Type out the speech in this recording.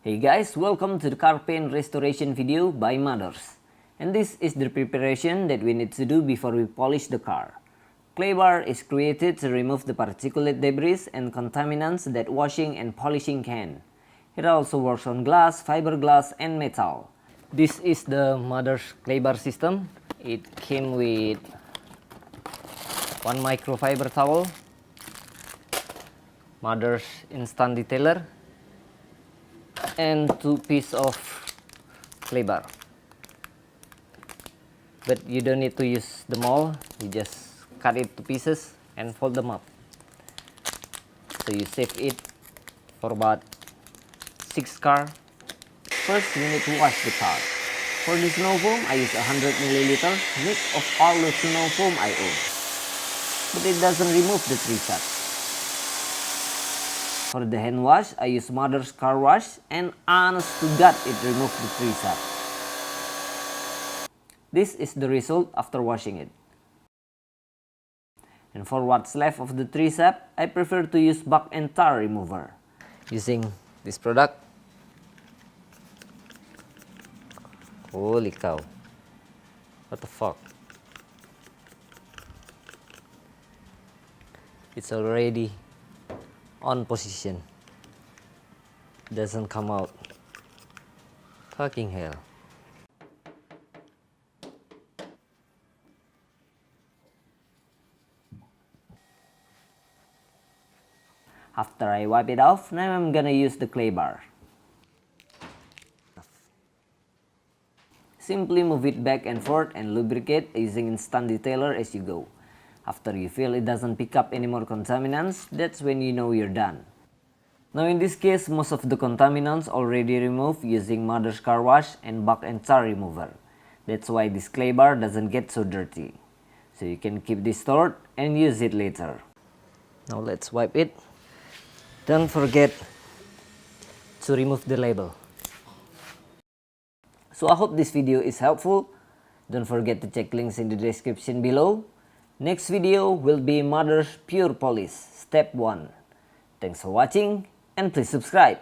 Hey guys, welcome to the car paint restoration video by Mothers. And this is the preparation that we need to do before we polish the car. Clay bar is created to remove the particulate debris and contaminants that washing and polishing can. It also works on glass, fiberglass, and metal. This is the Mothers clay bar system. It came with one microfiber towel, Mothers instant detailer, and 2 pieces of clay bar. But you don't need to use them all, you just cut it to pieces and fold them up. So you save it for about 6 car. First, you need to wash the car. For the snow foam, I use 100 ml mix of all the snow foam I own. But it doesn't remove the tree sap. For the hand wash, I use Mother's car wash, and honest to God, it removed the tree sap. This is the result after washing it. And for what's left of the tree sap, I prefer to use bark and tar remover. Using this product. Holy cow. What the fuck? It's already on position. Doesn't come out. Fucking hell. After I wipe it off, now I'm gonna use the clay bar. Simply move it back and forth and lubricate using instant detailer as you go. After you feel it doesn't pick up any more contaminants, that's when you know you're done. Now in this case, most of the contaminants already removed using Mother's car wash and bark and tar remover. That's why this clay bar doesn't get so dirty. So you can keep this stored and use it later. Now let's wipe it. Don't forget to remove the label. So I hope this video is helpful. Don't forget to check links in the description below. Next video will be Mother's Pure Polish Step 1. Thanks for watching and please subscribe.